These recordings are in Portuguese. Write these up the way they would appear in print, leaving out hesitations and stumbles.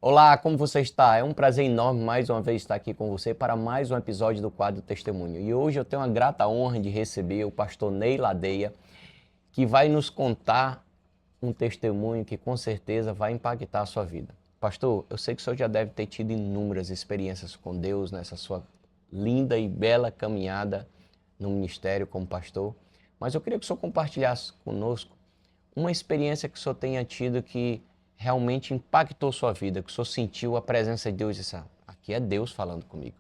Olá, como você está? É um prazer enorme mais uma vez estar aqui com você para mais um episódio do quadro Testemunho. E hoje eu tenho a grata honra de receber o pastor Ney Ladeia, que vai nos contar um testemunho que com certeza vai impactar a sua vida. Pastor, eu sei que o senhor já deve ter tido inúmeras experiências com Deus nessa sua linda e bela caminhada no ministério como pastor, mas eu queria que o senhor compartilhasse conosco uma experiência que o senhor tenha tido que realmente impactou sua vida, que o senhor sentiu a presença de Deus e disse, aqui é Deus falando comigo.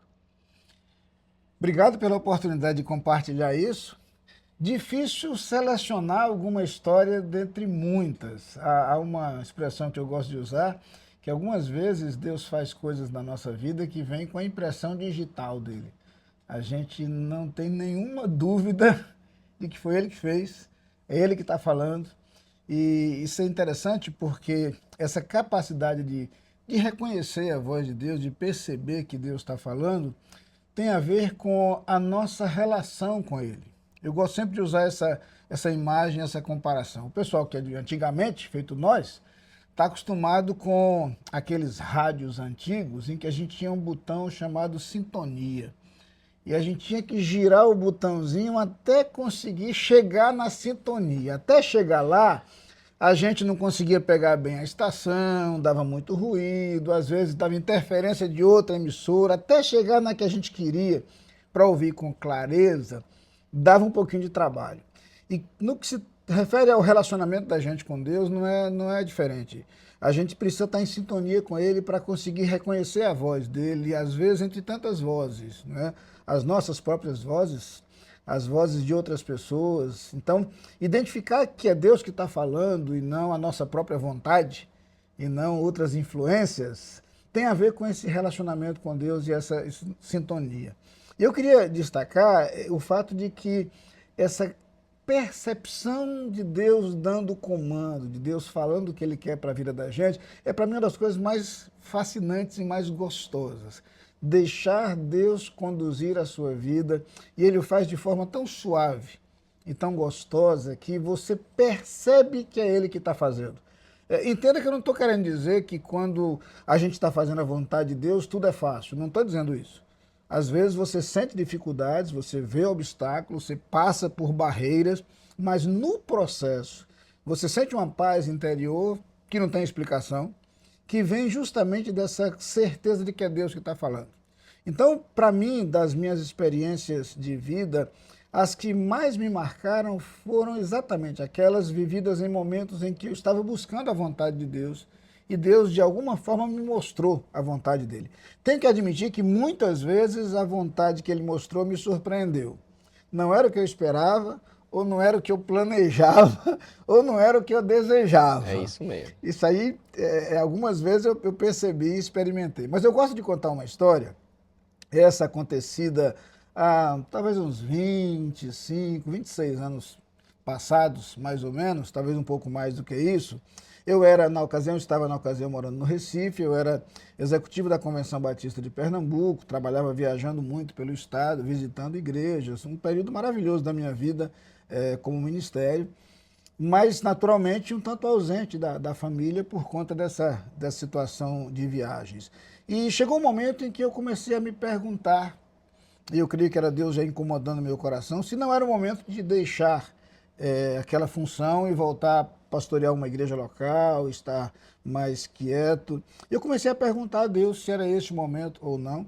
Obrigado pela oportunidade de compartilhar isso. Difícil selecionar alguma história dentre muitas. Há uma expressão que eu gosto de usar, que algumas vezes Deus faz coisas na nossa vida que vem com a impressão digital dele. A gente não tem nenhuma dúvida de que foi ele que fez, é ele que está falando. E isso é interessante porque essa capacidade de reconhecer a voz de Deus, de perceber que Deus está falando, tem a ver com a nossa relação com ele. Eu gosto sempre de usar essa imagem, essa comparação. O pessoal que é de antigamente, feito nós, está acostumado com aqueles rádios antigos em que a gente tinha um botão chamado sintonia. E a gente tinha que girar o botãozinho até conseguir chegar na sintonia. Até chegar lá, a gente não conseguia pegar bem a estação, dava muito ruído, às vezes dava interferência de outra emissora, até chegar na que a gente queria para ouvir com clareza, dava um pouquinho de trabalho. E no que se refere ao relacionamento da gente com Deus, não é diferente. A gente precisa estar em sintonia com Ele para conseguir reconhecer a voz dele, e às vezes entre tantas vozes, né? As nossas próprias vozes, as vozes de outras pessoas. Então, identificar que é Deus que está falando e não a nossa própria vontade, e não outras influências, tem a ver com esse relacionamento com Deus e essa sintonia. E eu queria destacar o fato de que essa percepção de Deus dando comando, de Deus falando o que Ele quer para a vida da gente, é para mim uma das coisas mais fascinantes e mais gostosas. Deixar Deus conduzir a sua vida, e Ele o faz de forma tão suave e tão gostosa que você percebe que é Ele que está fazendo. Entenda que eu não estou querendo dizer que quando a gente está fazendo a vontade de Deus, tudo é fácil. Não estou dizendo isso. Às vezes você sente dificuldades, você vê obstáculos, você passa por barreiras, mas no processo você sente uma paz interior que não tem explicação, que vem justamente dessa certeza de que é Deus que está falando. Então, para mim, das minhas experiências de vida, as que mais me marcaram foram exatamente aquelas vividas em momentos em que eu estava buscando a vontade de Deus e Deus, de alguma forma, me mostrou a vontade dele. Tenho que admitir que muitas vezes a vontade que ele mostrou me surpreendeu. Não era o que eu esperava, ou não era o que eu planejava, ou não era o que eu É desejava. isso mesmo. Isso aí, algumas vezes eu percebi e experimentei. Mas eu gosto de contar uma história, essa acontecida há talvez uns 25, 26 anos passados, mais ou menos, talvez um pouco mais do que isso. Estava na ocasião morando no Recife, eu era executivo da Convenção Batista de Pernambuco, trabalhava viajando muito pelo estado, visitando igrejas, um período maravilhoso da minha vida como ministério, mas naturalmente um tanto ausente da família por conta dessa situação de viagens. E chegou um momento em que eu comecei a me perguntar, e eu creio que era Deus já incomodando meu coração, se não era o momento de deixar aquela função e voltar a pastorear uma igreja local, estar mais quieto. Eu comecei a perguntar a Deus se era esse o momento ou não.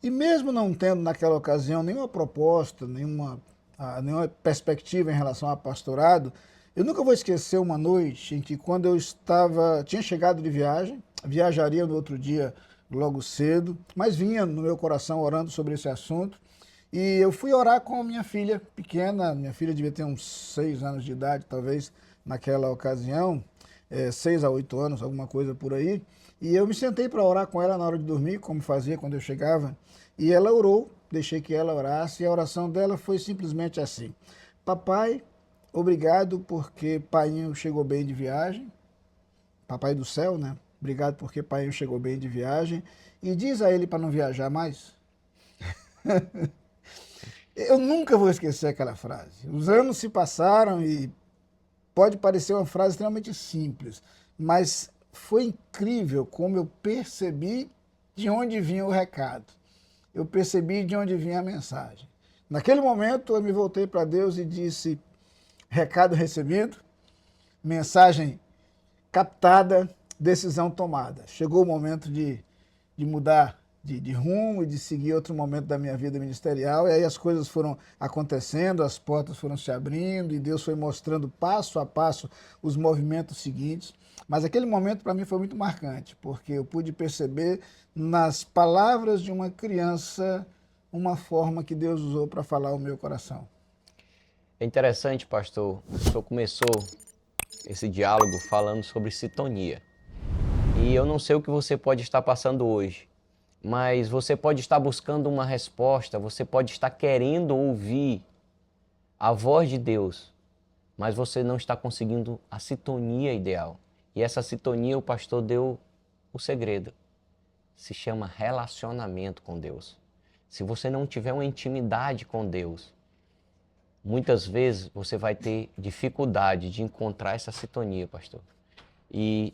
E mesmo não tendo naquela ocasião nenhuma proposta, nenhuma perspectiva em relação ao pastorado, eu nunca vou esquecer uma noite em que quando tinha chegado de viagem, viajaria no outro dia logo cedo, mas vinha no meu coração orando sobre esse assunto. E eu fui orar com a minha filha pequena, minha filha devia ter uns 6 anos de idade, talvez, naquela ocasião, 6 a 8 anos, alguma coisa por aí. E eu me sentei para orar com ela na hora de dormir, como fazia quando eu chegava. E ela orou, deixei que ela orasse, e a oração dela foi simplesmente assim: Papai, obrigado porque Painho chegou bem de viagem. Papai do céu, né? Obrigado porque Painho chegou bem de viagem. E diz a ele para não viajar mais. Eu nunca vou esquecer aquela frase. Os anos se passaram e pode parecer uma frase extremamente simples, mas foi incrível como eu percebi de onde vinha o recado. Eu percebi de onde vinha a mensagem. Naquele momento eu me voltei para Deus e disse: recado recebido, mensagem captada, decisão tomada. Chegou o momento de mudar de rumo e de seguir outro momento da minha vida ministerial. E aí as coisas foram acontecendo, as portas foram se abrindo e Deus foi mostrando passo a passo os movimentos seguintes. Mas aquele momento para mim foi muito marcante, porque eu pude perceber nas palavras de uma criança uma forma que Deus usou para falar ao meu coração. É interessante, pastor, o senhor começou esse diálogo falando sobre sintonia. E eu não sei o que você pode estar passando hoje, mas você pode estar buscando uma resposta, você pode estar querendo ouvir a voz de Deus, mas você não está conseguindo a sintonia ideal. E essa sintonia o pastor deu o segredo. Se chama relacionamento com Deus. Se você não tiver uma intimidade com Deus, muitas vezes você vai ter dificuldade de encontrar essa sintonia, pastor. E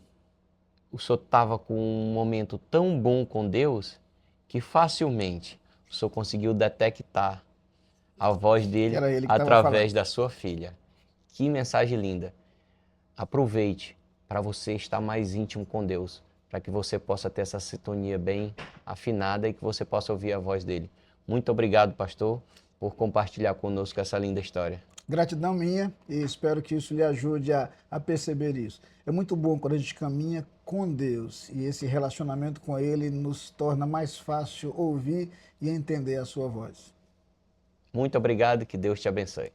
o senhor estava com um momento tão bom com Deus que facilmente o senhor conseguiu detectar a voz dele Era ele que através da sua filha. Que mensagem linda. Aproveite para você estar mais íntimo com Deus, para que você possa ter essa sintonia bem afinada e que você possa ouvir a voz dele. Muito obrigado, pastor, por compartilhar conosco essa linda história. Gratidão minha e espero que isso lhe ajude a perceber isso. É muito bom quando a gente caminha com Deus e esse relacionamento com Ele nos torna mais fácil ouvir e entender a sua voz. Muito obrigado e que Deus te abençoe.